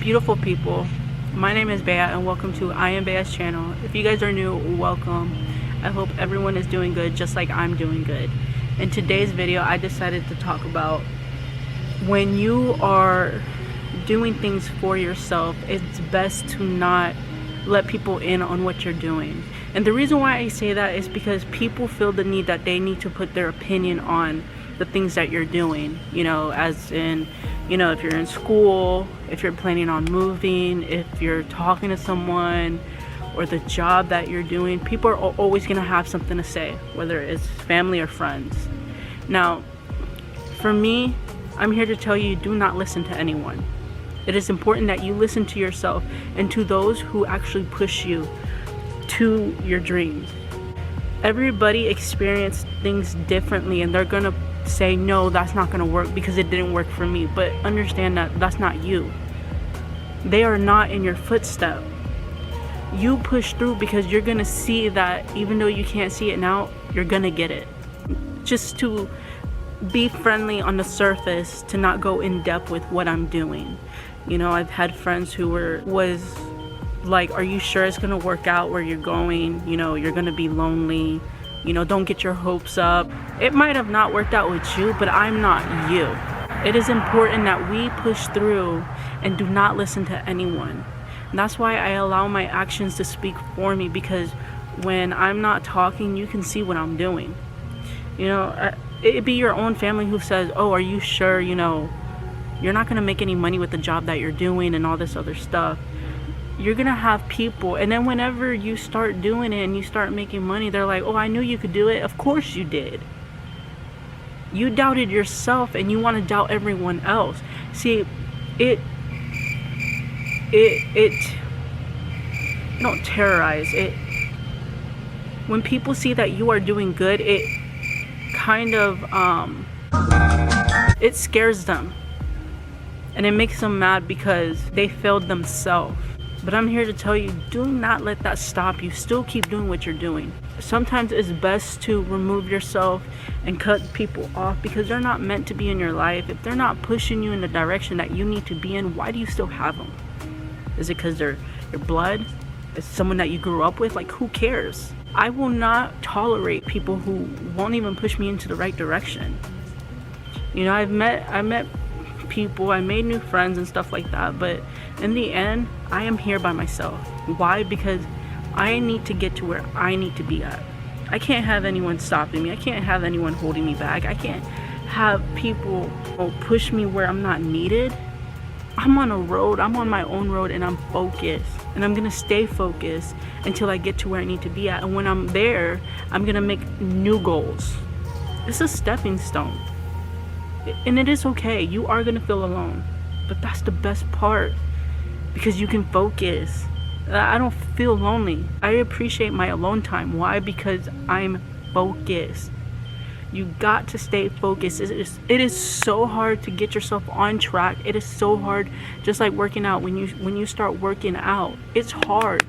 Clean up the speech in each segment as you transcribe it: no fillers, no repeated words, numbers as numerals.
Beautiful people, my name is Bea and welcome to I Am Bea's channel. If you guys are new, welcome. I hope everyone is doing good just like I'm doing good. In today's video, I decided to talk about when you are doing things for yourself, it's best to not let people in on what you're doing. And the reason why I say that is because people feel the need that they need to put their opinion on the things that you're doing, as in, if you're in school, if you're planning on moving, if you're talking to someone, or the job that you're doing. People are always going to have something to say, whether it's family or friends. Now, for me, I'm here to tell you, do not listen to anyone. It is important that you listen to yourself and to those who actually push you to your dreams. Everybody experiences things differently, and they're gonna say, no, that's not gonna work because it didn't work for me. But understand that that's not you. They are not in your footstep. You push through because you're gonna see that even though you can't see it now, you're gonna get it. Just to be friendly on the surface, to not go in depth with what I'm doing. I've had friends who was like, are you sure it's gonna work out where you're going? You're gonna be lonely. Don't get your hopes up. It might have not worked out with you, but I'm not you. It is important that we push through and do not listen to anyone. And that's why I allow my actions to speak for me, because when I'm not talking, you can see what I'm doing. It'd be your own family who says, oh, are you sure, you're not gonna make any money with the job that you're doing and all this other stuff. You're gonna have people, and then whenever you start doing it and you start making money, they're like, oh, I knew you could do it. Of course you did. You doubted yourself and you want to doubt everyone else. See, don't terrorize it. When people see that you are doing good, it kind of it scares them, and it makes them mad because they failed themselves. But I'm here to tell you, do not let that stop you. Still keep doing what you're doing. Sometimes it's best to remove yourself and cut people off because they're not meant to be in your life. If they're not pushing you in the direction that you need to be in, why do you still have them? Is it because they're your blood? Is someone that you grew up with? Like, who cares? I will not tolerate people who won't even push me into the right direction. I met people, I made new friends and stuff like that, but in the end, I am here by myself. Why? Because I need to get to where I need to be at. I can't have anyone stopping me. I can't have anyone holding me back. I can't have people push me where I'm not needed. I'm on a road, I'm on my own road, and I'm focused, and I'm gonna stay focused until I get to where I need to be at. And when I'm there, I'm gonna make new goals. It's a stepping stone, and it is okay. You are gonna feel alone, but that's the best part, because you can focus. I don't feel lonely. I appreciate my alone time. Why? Because I'm focused. You got to stay focused. It is so hard to get yourself on track. It is so hard, just like working out. When you start working out, it's hard.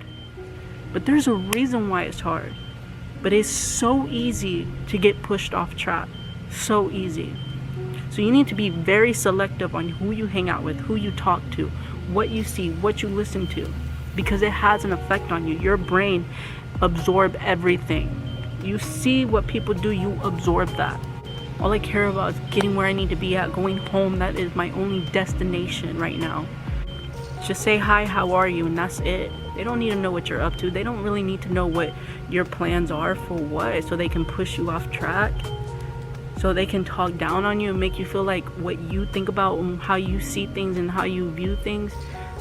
But there's a reason why it's hard. But it's so easy to get pushed off track. So easy. So you need to be very selective on who you hang out with, who you talk to, what you see, what you listen to, because it has an effect on you. Your brain absorbs everything. You see what people do, you absorb that. All I care about is getting where I need to be at, going home. That is my only destination right now. Just say hi, how are you, and that's it. They don't need to know what you're up to. They don't really need to know what your plans are for what, so they can push you off track, so they can talk down on you and make you feel like what you think about and how you see things and how you view things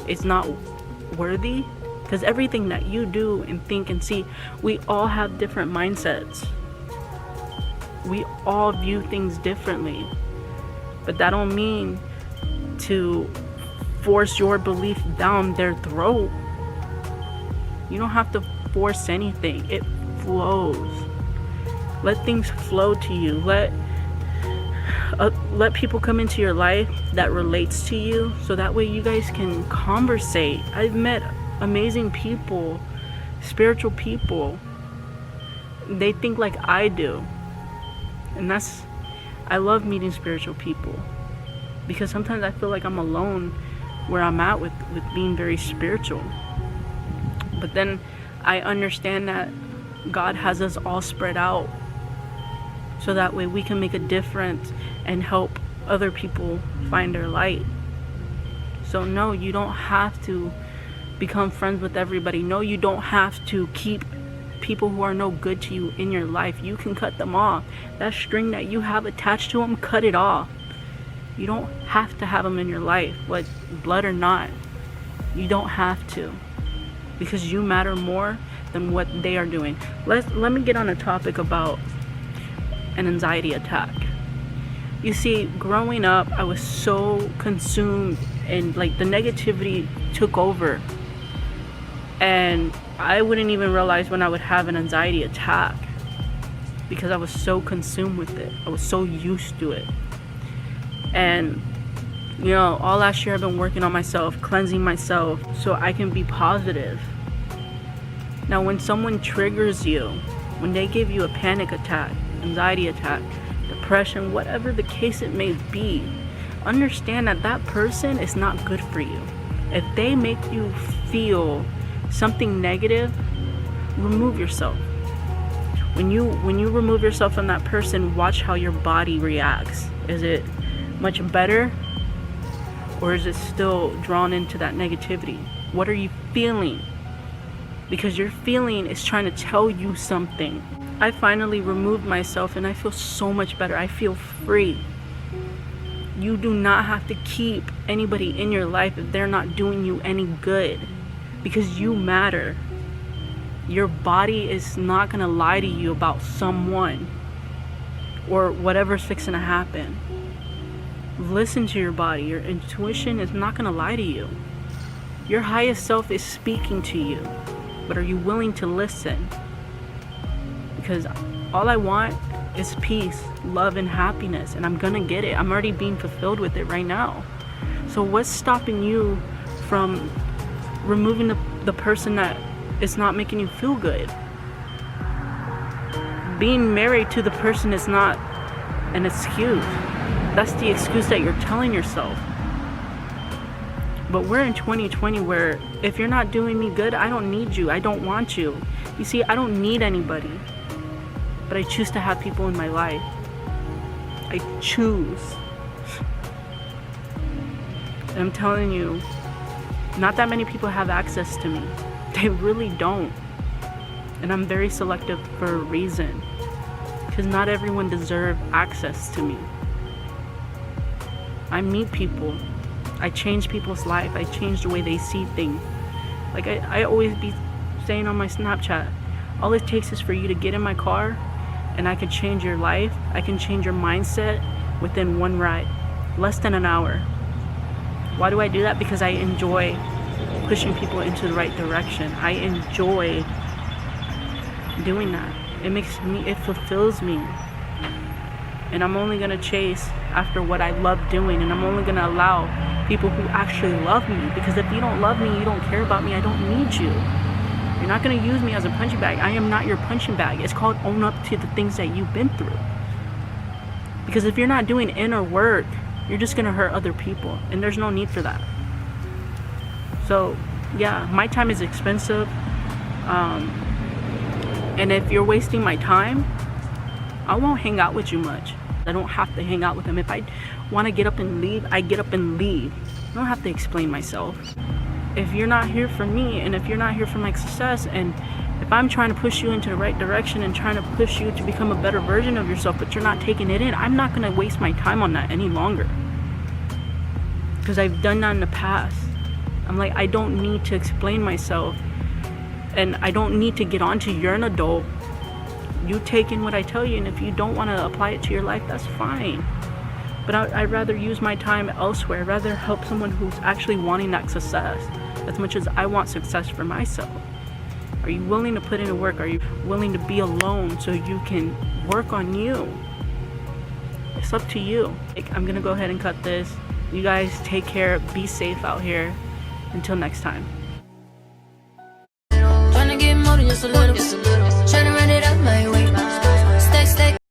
is not worthy. Because everything that you do and think and see, we all have different mindsets. We all view things differently. But that don't mean to force your belief down their throat. You don't have to force anything. It flows. Let things flow to you. Let people come into your life that relates to you, so that way you guys can conversate. I've met amazing people, spiritual people. They think like I do, and I love meeting spiritual people, because sometimes I feel like I'm alone where I'm at with being very spiritual. But then I understand that God has us all spread out so that way we can make a difference and help other people find their light. So no, you don't have to become friends with everybody. No, you don't have to keep people who are no good to you in your life. You can cut them off. That string that you have attached to them, cut it off. You don't have to have them in your life, what blood or not. You don't have to, because you matter more than what they are doing. Let me get on a topic about an anxiety attack. You see, growing up, I was so consumed and like the negativity took over, and I wouldn't even realize when I would have an anxiety attack because I was so consumed with it. I was so used to it. And you know, all last year I've been working on myself, cleansing myself so I can be positive. Now when someone triggers you, when they give you a panic attack, anxiety attack, depression, whatever the case it may be, understand that that person is not good for you. If they make you feel something negative, remove yourself. When you remove yourself from that person, watch how your body reacts. Is it much better, or is it still drawn into that negativity? What are you feeling? Because your feeling is trying to tell you something. I finally removed myself and I feel so much better. I feel free. You do not have to keep anybody in your life if they're not doing you any good, because you matter. Your body is not going to lie to you about someone or whatever's fixing to happen. Listen to your body. Your intuition is not going to lie to you. Your highest self is speaking to you, but are you willing to listen? Because all I want is peace, love, and happiness, and I'm gonna get it. I'm already being fulfilled with it right now. So what's stopping you from removing the person that is not making you feel good? Being married to the person is not an excuse. That's the excuse that you're telling yourself. But we're in 2020 where if you're not doing me good, I don't need you. I don't want you. You see, I don't need anybody. But I choose to have people in my life. I choose. And I'm telling you, not that many people have access to me. They really don't. And I'm very selective for a reason. Because not everyone deserves access to me. I meet people. I change people's life. I change the way they see things. Like I always be saying on my Snapchat, all it takes is for you to get in my car and I can change your life. I can change your mindset within one ride. Less than an hour. Why do I do that? Because I enjoy pushing people into the right direction. I enjoy doing that. It fulfills me. And I'm only gonna chase after what I love doing, and I'm only gonna allow people who actually love me, because if you don't love me, you don't care about me, I don't need you. You're not gonna use me as a punching bag. I am not your punching bag. It's called own up to the things that you've been through. Because if you're not doing inner work, you're just gonna hurt other people, and there's no need for that. So yeah, my time is expensive, and if you're wasting my time, I won't hang out with you much. I don't have to hang out with them. If I want to get up and leave, I get up and leave. I don't have to explain myself. If you're not here for me, and if you're not here for my success, and if I'm trying to push you into the right direction and trying to push you to become a better version of yourself, but you're not taking it in, I'm not going to waste my time on that any longer. Because I've done that in the past. I'm like, I don't need to explain myself, and I don't need to get on to you're an adult. You take in what I tell you, and if you don't want to apply it to your life, that's fine. But I'd rather use my time elsewhere. I'd rather help someone who's actually wanting that success as much as I want success for myself. Are you willing to put in the work? Are you willing to be alone so you can work on you? It's up to you. I'm gonna go ahead and cut this. You guys take care. Be safe out here. Until next time. Trying to get more than just a little.